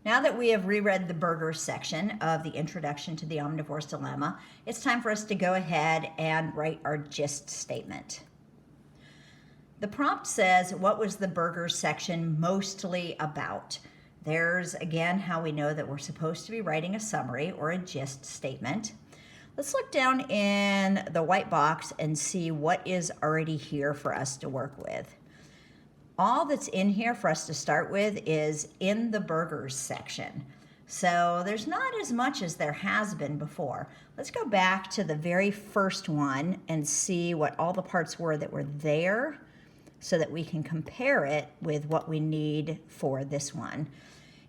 Now that we have reread the burgers section of the introduction to the Omnivore's Dilemma, it's time for us to go ahead and write our gist statement. The prompt says, what was the burgers section mostly about? There's, again, how we know that we're supposed to be writing a summary or a gist statement. Let's look down in the white box and see what is already here for us to work with. All that's in here for us to start with is in the burgers section. So there's not as much as there has been before. Let's go back to the very first one and see what all the parts were that were there so that we can compare it with what we need for this one.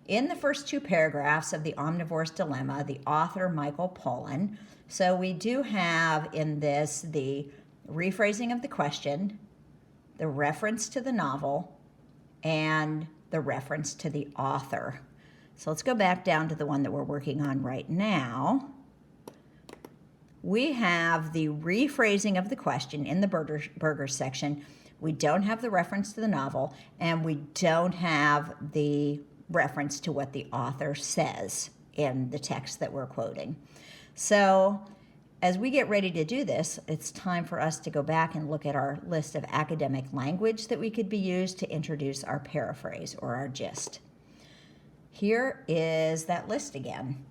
In the first two paragraphs of the Omnivore's Dilemma, the author, Michael Pollan, so we do have in this the rephrasing of the question, the reference to the novel, and the reference to the author. So let's go back down to the one that we're working on right now. We have the rephrasing of the question in the burger section. We don't have the reference to the novel, and we don't have the reference to what the author says in the text that we're quoting. So as we get ready to do this, it's time for us to go back and look at our list of academic language that we could be used to introduce our paraphrase or our gist. Here is that list again.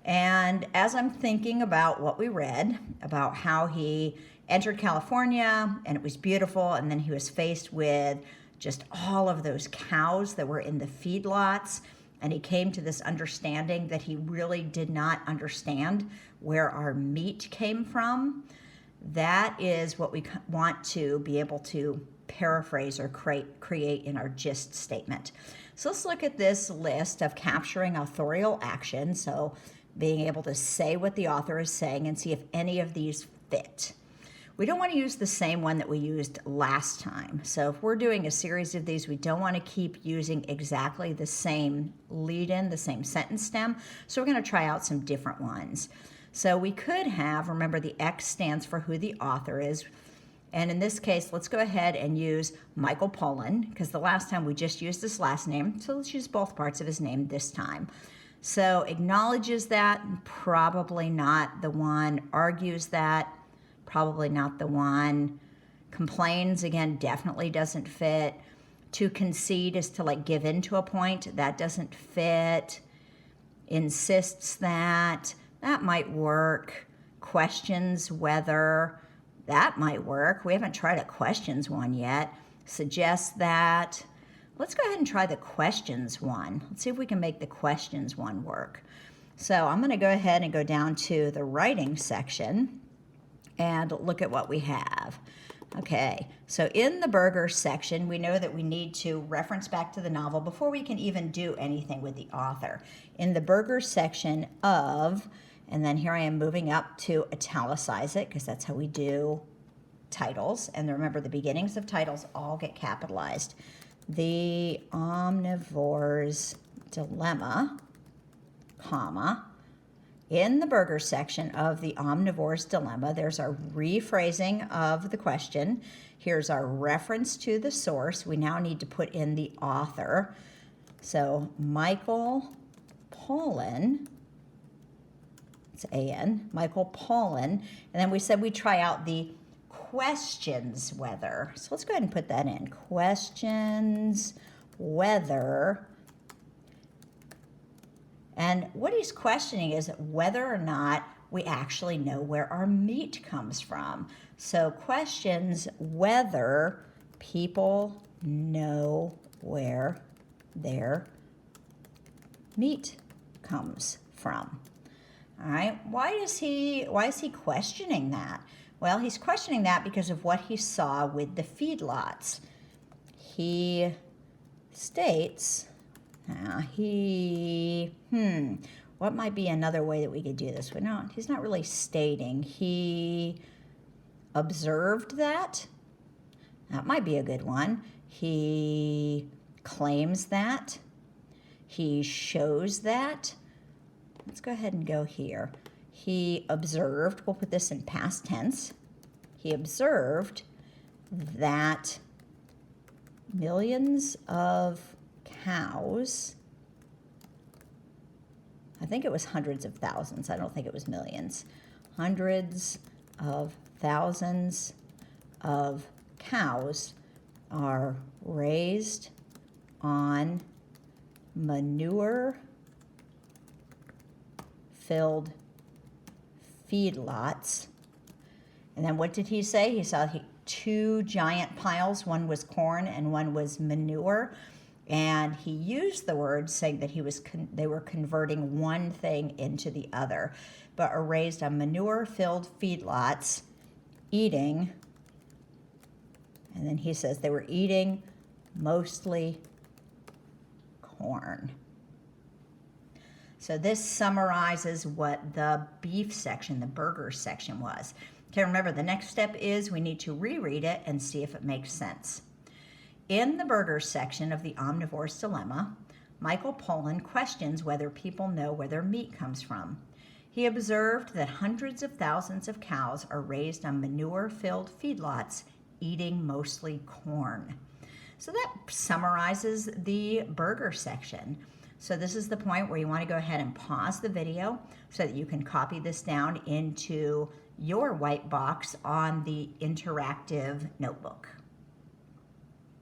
And as I'm thinking about what we read, about how he entered California and it was beautiful, and then he was faced with just all of those cows that were in the feedlots, and he came to this understanding that he really did not understand where our meat came from. That is what we want to be able to paraphrase or create in our gist statement. So let's look at this list of capturing authorial action, so being able to say what the author is saying and see if any of these fit. We don't want to use the same one that we used last time. So if we're doing a series of these, we don't want to keep using exactly the same lead-in, the same sentence stem. So we're going to try out some different ones. So we could have, remember the X stands for who the author is. And in this case, let's go ahead and use Michael Pollan, because the last time we just used his last name. So let's use both parts of his name this time. So acknowledges that, probably not the one. Argues that, probably not the one. Complains, again, definitely doesn't fit. To concede is to like give in to a point. That doesn't fit. Insists that might work. Questions whether, that might work. We haven't tried a questions one yet. Suggests that. Let's go ahead and try the questions one. Let's see if we can make the questions one work. So I'm going to go ahead and go down to the writing section and look at what we have. Okay, so in the burger section, we know that we need to reference back to the novel before we can even do anything with the author. In the burger section of, and then here I am moving up to italicize it because that's how we do titles. And remember, the beginnings of titles all get capitalized. The Omnivore's Dilemma, comma. In the burger section of the Omnivore's Dilemma, there's our rephrasing of the question. Here's our reference to the source. We now need to put in the author. So Michael Pollan, it's A-N, Michael Pollan. And then we said we try out the questions whether. So let's go ahead and put that in. Questions whether. And what he's questioning is whether or not we actually know where our meat comes from. So questions whether people know where their meat comes from. All right, why is he questioning that? Well, he's questioning that because of what he saw with the feedlots. He states, what might be another way that we could do this? Well, he's not really stating. He observed that. That might be a good one. He claims that. He shows that. Let's go ahead and go here. He observed, we'll put this in past tense. He observed that millions of cows I think it was hundreds of thousands. I don't think it was millions. Hundreds of thousands of cows are raised on manure-filled feedlots. And then what did he say? He saw two giant piles. One was corn and one was manure. And he used the word saying that they were converting one thing into the other, but are raised on manure-filled feedlots, eating, and then he says they were eating mostly corn. So this summarizes what the beef section, the burger section was. Okay, remember the next step is we need to reread it and see if it makes sense. In the burger section of the Omnivore's Dilemma, Michael Pollan questions whether people know where their meat comes from. He observed that hundreds of thousands of cows are raised on manure-filled feedlots, eating mostly corn. So that summarizes the burger section. So this is the point where you want to go ahead and pause the video so that you can copy this down into your white box on the interactive notebook.